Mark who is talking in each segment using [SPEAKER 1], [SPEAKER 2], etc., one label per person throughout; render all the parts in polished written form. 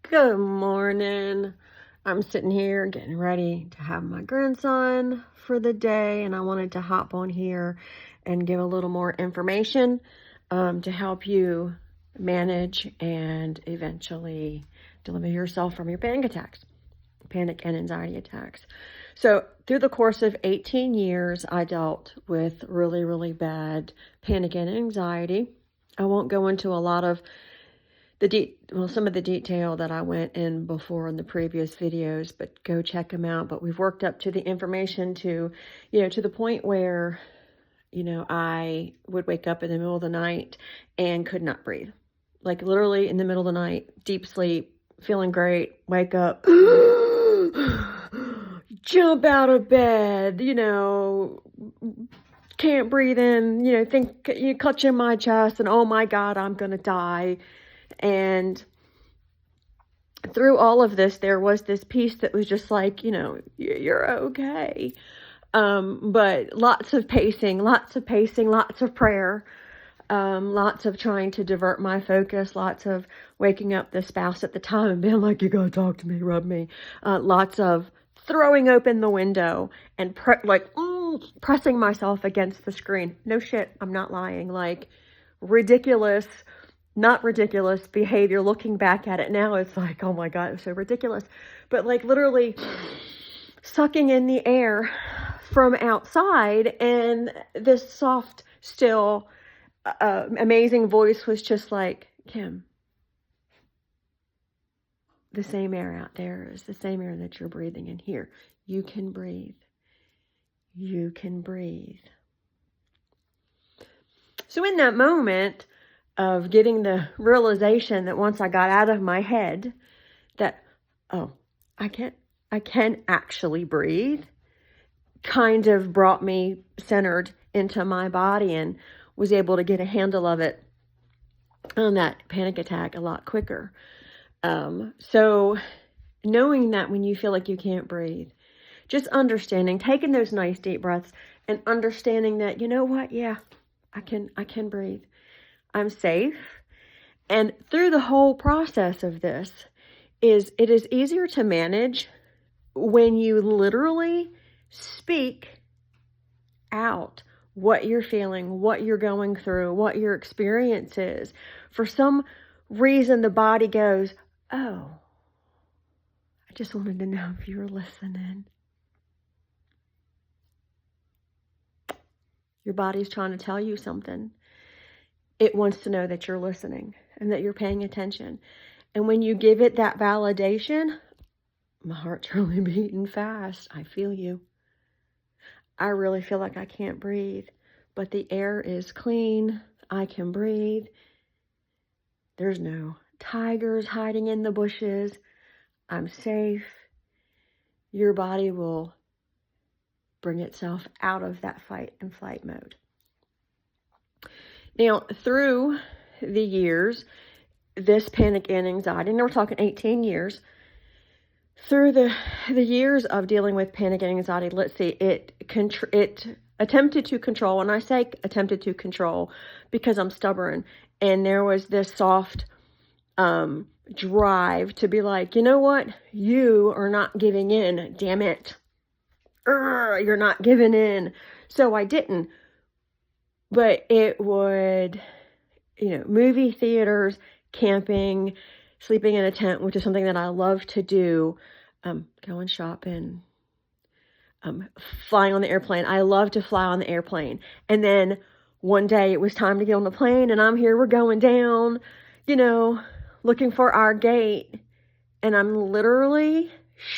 [SPEAKER 1] Good morning. I'm sitting here getting ready to have my grandson for the day, and I wanted to hop on here and give a little more information to help you manage and eventually deliver yourself from your panic and anxiety attacks. So, through the course of 18 years, I dealt with really, really bad panic and anxiety. I won't go into a lot of some of the detail that I went in before in the previous videos, but go check them out. But we've worked up to the information to the point where, I would wake up in the middle of the night and could not breathe. Like literally in the middle of the night, deep sleep, feeling great, wake up, jump out of bed, can't breathe in, think you clutching my chest and oh my God, I'm going to die. And through all of this, there was this piece that was just like, you're okay. But lots of pacing, lots of prayer, lots of trying to divert my focus, lots of waking up the spouse at the time and being like, you gotta talk to me, rub me. Lots of throwing open the window and pressing myself against the screen. No shit, I'm not lying. Like ridiculous, not ridiculous behavior. Looking back at it now, it's like, oh my God, it's so ridiculous. But like literally sucking in the air from outside, and this soft, still, amazing voice was just like, Kim, the same air out there is the same air that you're breathing in here. You can breathe. You can breathe. So in that moment of getting the realization that once I got out of my head that, oh, I can actually breathe, kind of brought me centered into my body and was able to get a handle of it on that panic attack a lot quicker. So knowing that when you feel like you can't breathe, just understanding, taking those nice deep breaths and understanding that, you know what? Yeah, I can breathe. I'm safe. And through the whole process of this it is easier to manage when you literally speak out what you're feeling, what you're going through, what your experience is. For some reason, the body goes, oh, I just wanted to know if you were listening. Your body's trying to tell you something. It wants to know that you're listening and that you're paying attention. And when you give it that validation, my heart's really beating fast. I feel you. I really feel like I can't breathe, but the air is clean. I can breathe. There's no tigers hiding in the bushes. I'm safe. Your body will bring itself out of that fight and flight mode. Now, through the years, this panic and anxiety, and we're talking 18 years, through the years of dealing with panic and anxiety, let's see, it attempted to control, and I say attempted to control because I'm stubborn, and there was this soft drive to be like, you know what, you are not giving in, damn it. You're not giving in. So I didn't. But it would, movie theaters, camping, sleeping in a tent, which is something that I love to do, going shopping, flying on the airplane. I love to fly on the airplane. And then one day it was time to get on the plane, and we're going down, looking for our gate, and I'm literally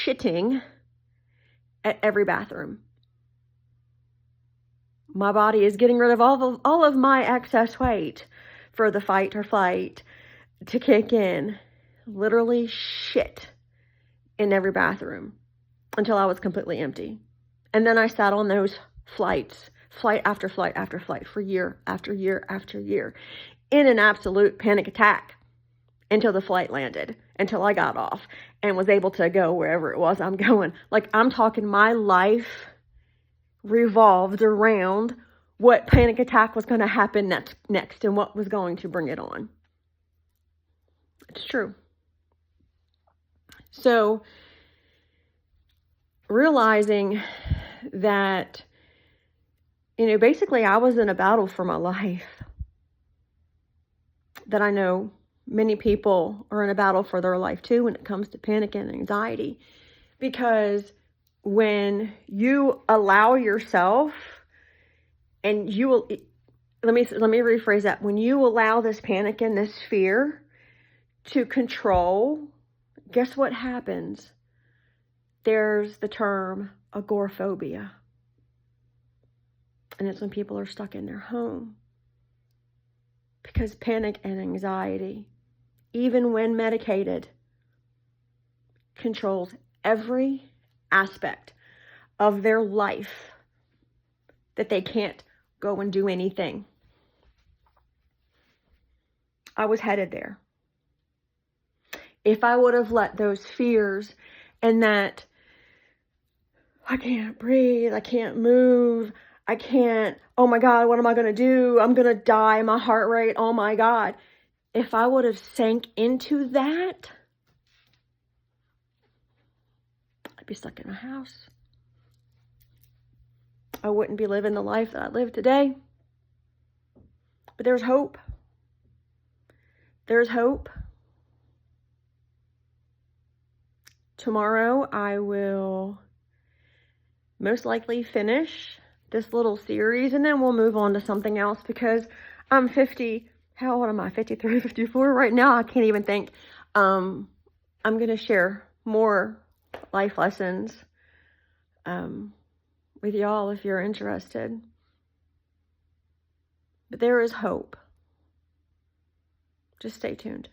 [SPEAKER 1] shitting at every bathroom. My body is getting rid of all of my excess weight for the fight or flight to kick in. Literally shit in every bathroom until I was completely empty. And then I sat on those flights, flight after flight after flight, for year after year after year, in an absolute panic attack until the flight landed, until I got off and was able to go wherever it was I'm going. Like, I'm talking, my life revolved around what panic attack was going to happen next and what was going to bring it on. It's true. So realizing that, basically I was in a battle for my life, that I know many people are in a battle for their life too when it comes to panic and anxiety. Because when you allow yourself, and you will, let me rephrase that. When you allow this panic and this fear to control, guess what happens? There's the term agoraphobia. And it's when people are stuck in their home. Because panic and anxiety, even when medicated, controls every aspect of their life, that they can't go and do anything. I was headed there. If I would have let those fears and that I can't breathe, I can't move, I can't, oh my God, what am I going to do? I'm going to die, my heart rate, oh my God. If I would have sank into that, I'd be stuck in a house. I wouldn't be living the life that I live today. But there's hope. There's hope. Tomorrow I will most likely finish this little series, and then we'll move on to something else, because I'm 50. How old am I? 53, 54 right now? I can't even think. I'm going to share more life lessons with y'all if you're interested. But there is hope. Just stay tuned.